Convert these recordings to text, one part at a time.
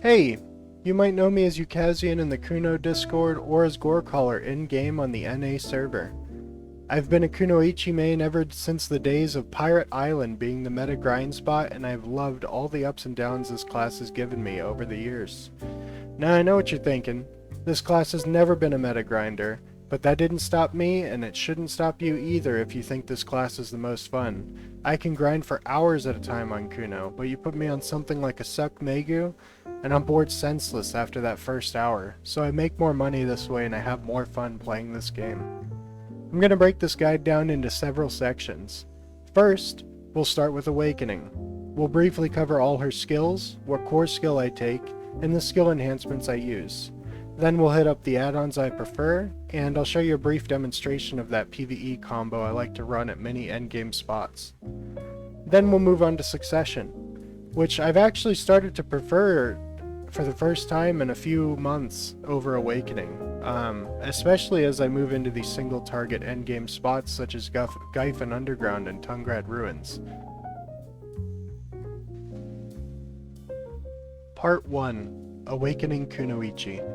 Hey, you might know me as Ukazian in the Kuno Discord or as Gorecaller in-game on the NA server. I've been a Kunoichi main ever since the days of Pirate Island being the meta grind spot, and I've loved all the ups and downs this class has given me over the years. Now I know what you're thinking, this class has never been a meta grinder, but that didn't stop me, and it shouldn't stop you either if you think this class is the most fun. I can grind for hours at a time on Kuno, but you put me on something like a Suck Megu, and I'm bored senseless after that first hour, so I make more money this way and I have more fun playing this game. I'm going to break this guide down into several sections. First, we'll start with Awakening. We'll briefly cover all her skills, what core skill I take, and the skill enhancements I use. Then we'll hit up the add-ons I prefer, and I'll show you a brief demonstration of that PVE combo I like to run at many endgame spots. Then we'll move on to Succession, which I've actually started to prefer for the first time in a few months over Awakening, especially as I move into these single target endgame spots such as Gyfin Underground and Tungrad Ruins. Part 1. Awakening Kunoichi.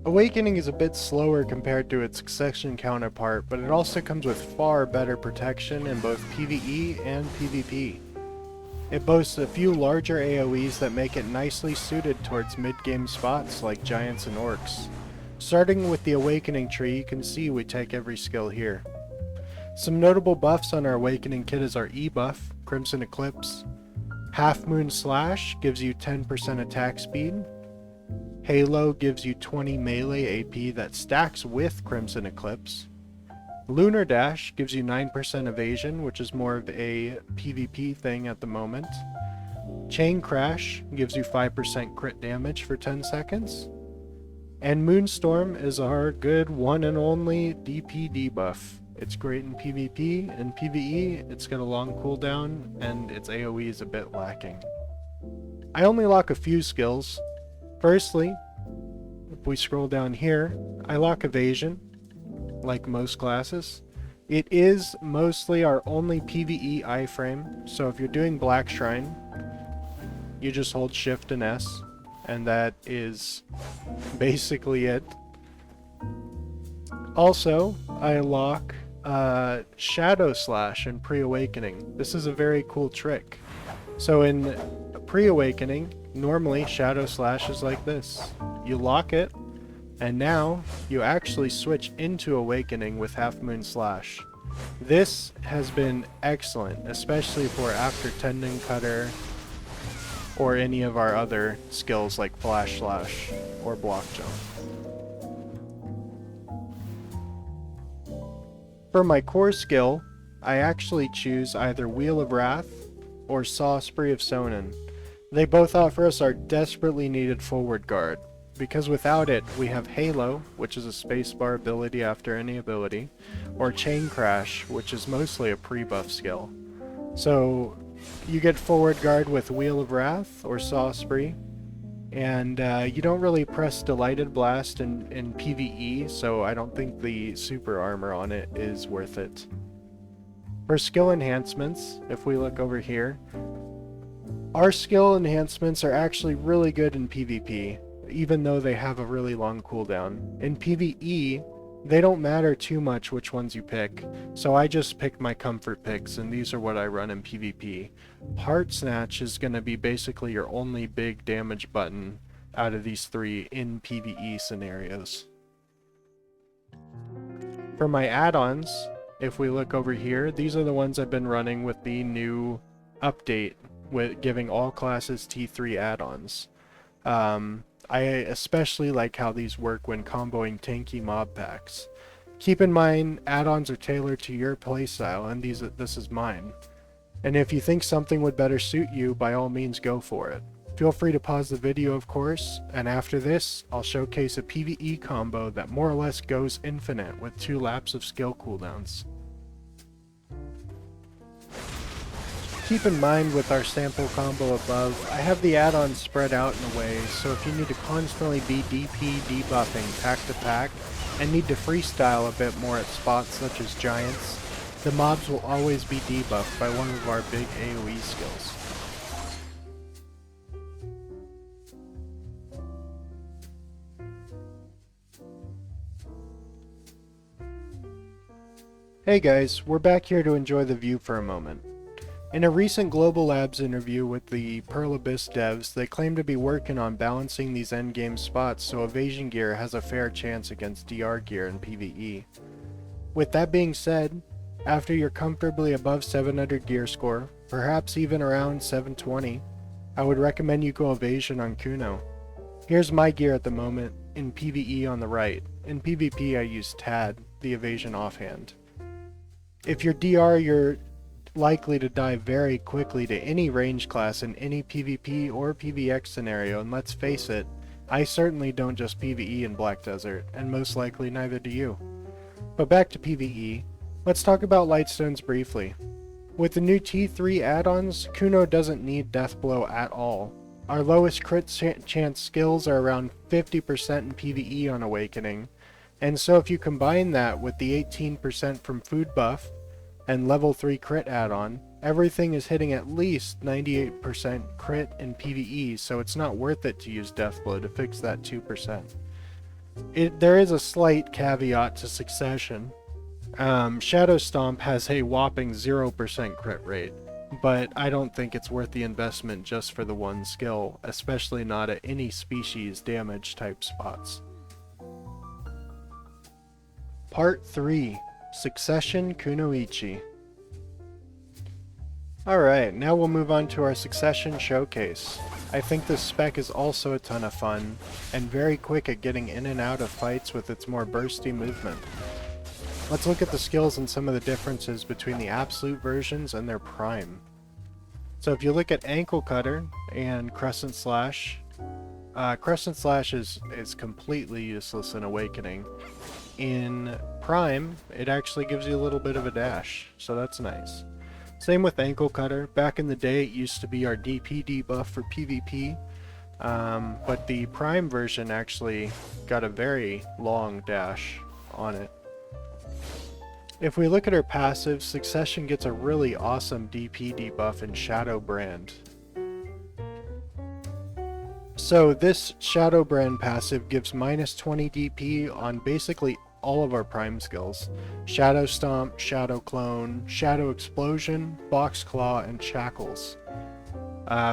Awakening is a bit slower compared to its Succession counterpart, but it also comes with far better protection in both PvE and PvP. It boasts a few larger AoEs that make it nicely suited towards mid-game spots like giants and orcs. Starting with the Awakening tree, you can see we take every skill here. Some notable buffs on our Awakening kit is our E buff, Crimson Eclipse. Half Moon Slash gives you 10% attack speed. Halo gives you 20 melee AP that stacks with Crimson Eclipse. Lunar Dash gives you 9% evasion, which is more of a PvP thing at the moment. Chain Crash gives you 5% crit damage for 10 seconds. And Moonstorm is our good one and only DP debuff. It's great in PvP, and PvE it's got a long cooldown, and its AoE is a bit lacking. I only lock a few skills. Firstly, if we scroll down here, I lock Evasion, like most classes. It is mostly our only PvE iframe, so if you're doing Black Shrine, you just hold Shift and S, and that is basically it. Also, I lock Shadow Slash in Pre-Awakening. This is a very cool trick. So in Pre-Awakening, normally Shadow Slash is like this. You lock it, and now you actually switch into Awakening with Half Moon Slash. This has been excellent, especially for after Tendon Cutter or any of our other skills like Flash Slash or Block Jump. For my core skill, I actually choose either Wheel of Wrath or Saw Spree of Sonin. They both offer us our desperately needed forward guard, because without it we have Halo, which is a spacebar ability after any ability, or Chain Crash, which is mostly a pre-buff skill. So you get forward guard with Wheel of Wrath or Saw Spree, and you don't really press Delighted Blast in PvE, so I don't think the super armor on it is worth it. For skill enhancements, if we look over here, our skill enhancements are actually really good in PvP, even though they have a really long cooldown. In PvE, they don't matter too much which ones you pick, so I just pick my comfort picks, and these are what I run in PvP. Heart Snatch is going to be basically your only big damage button out of these three in PvE scenarios. For my add-ons, if we look over here, these are the ones I've been running with the new update, with giving all classes T3 add-ons. I especially like how these work when comboing tanky mob packs. Keep in mind, add-ons are tailored to your playstyle, and this is mine. And if you think something would better suit you, by all means go for it. Feel free to pause the video, of course, and after this, I'll showcase a PvE combo that more or less goes infinite with 2 laps of skill cooldowns. Keep in mind with our sample combo above, I have the add-ons spread out in a way, so if you need to constantly be DP debuffing pack to pack, and need to freestyle a bit more at spots such as giants, the mobs will always be debuffed by one of our big AoE skills. Hey guys, we're back here to enjoy the view for a moment. In a recent Global Labs interview with the Pearl Abyss devs, they claim to be working on balancing these endgame spots so evasion gear has a fair chance against DR gear in PvE. With that being said, after you're comfortably above 700 gear score, perhaps even around 720, I would recommend you go evasion on Kuno. Here's my gear at the moment, in PvE on the right. In PvP I use TAD, the evasion offhand. If you're DR, you're likely to die very quickly to any range class in any PvP or PvX scenario, and let's face it, I certainly don't just PvE in Black Desert, and most likely neither do you. But back to PvE, let's talk about Lightstones briefly. With the new T3 add-ons, Kuno doesn't need Deathblow at all. Our lowest crit chance skills are around 50% in PvE on Awakening, and so if you combine that with the 18% from Food Buff, and level 3 crit add-on, everything is hitting at least 98% crit in PvE, so it's not worth it to use Deathblow to fix that 2%. There is a slight caveat to Succession. Shadow Stomp has a whopping 0% crit rate, but I don't think it's worth the investment just for the one skill, especially not at any species damage type spots. Part 3. Succession Kunoichi. Alright, now we'll move on to our Succession showcase. I think this spec is also a ton of fun, and very quick at getting in and out of fights with its more bursty movement. Let's look at the skills and some of the differences between the absolute versions and their prime. So if you look at Ankle Cutter and Crescent Slash is completely useless in Awakening. In Prime, it actually gives you a little bit of a dash, so that's nice. Same with Ankle Cutter. Back in the day, it used to be our DP debuff for PvP, but the Prime version actually got a very long dash on it. If we look at her passive, Succession gets a really awesome DP debuff in Shadow Brand. So this Shadow Brand passive gives minus 20 DP on basically all of our prime skills. Shadow Stomp, Shadow Clone, Shadow Explosion, Box Claw, and Shackles.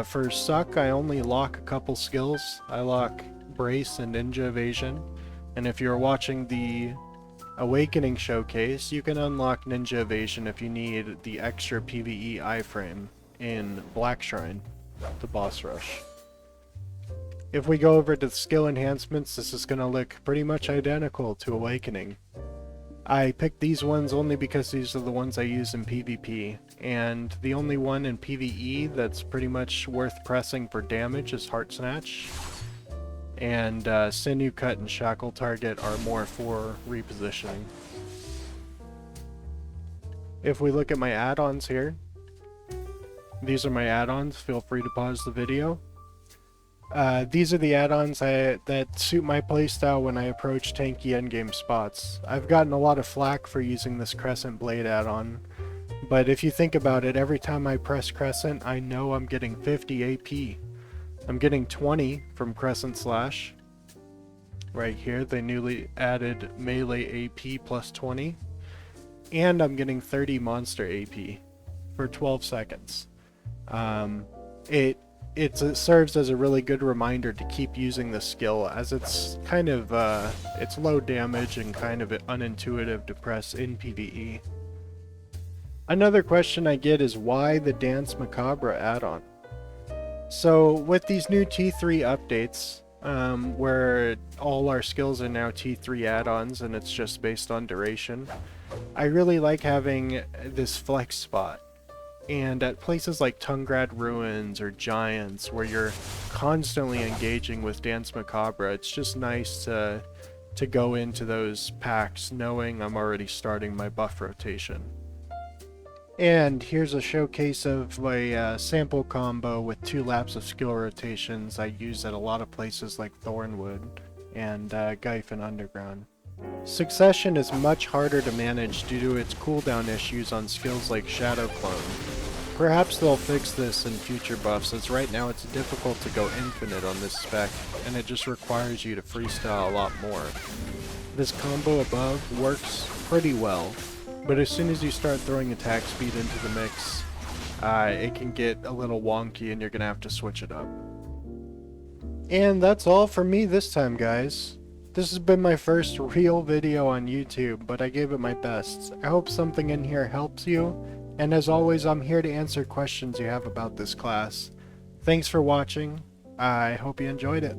For Suck, I only lock a couple skills. I lock Brace and Ninja Evasion. And if you're watching the Awakening showcase, you can unlock Ninja Evasion if you need the extra PvE iframe in Black Shrine, the boss rush. If we go over to the skill enhancements, this is going to look pretty much identical to Awakening. I picked these ones only because these are the ones I use in PvP, and the only one in PvE that's pretty much worth pressing for damage is Heart Snatch, and Sinew Cut and Shackle Target are more for repositioning. If we look at my add-ons here, these are my add-ons, feel free to pause the video. These are the add-ons that suit my playstyle when I approach tanky endgame spots. I've gotten a lot of flack for using this Crescent Blade add-on, but if you think about it, every time I press Crescent, I know I'm getting 50 AP. I'm getting 20 from Crescent Slash. Right here, they newly added melee AP plus 20. And I'm getting 30 monster AP for 12 seconds. It serves as a really good reminder to keep using the skill, as it's kind of it's low damage and kind of unintuitive to press in PvE. Another question I get is why the Danse Macabre add-on? So with these new T3 updates, where all our skills are now T3 add-ons and it's just based on duration, I really like having this flex spot. And at places like Tungrad Ruins or Giants, where you're constantly engaging with Danse Macabre, it's just nice to go into those packs knowing I'm already starting my buff rotation. And here's a showcase of my sample combo with 2 laps of skill rotations I use at a lot of places like Thornwood and Gyphon Underground. Succession is much harder to manage due to its cooldown issues on skills like Shadow Clone. Perhaps they'll fix this in future buffs, as right now it's difficult to go infinite on this spec, and it just requires you to freestyle a lot more. This combo above works pretty well, but as soon as you start throwing attack speed into the mix, it can get a little wonky and you're gonna have to switch it up. And that's all for me this time, guys. This has been my first real video on YouTube, but I gave it my best. I hope something in here helps you, and as always, I'm here to answer questions you have about this class. Thanks for watching. I hope you enjoyed it.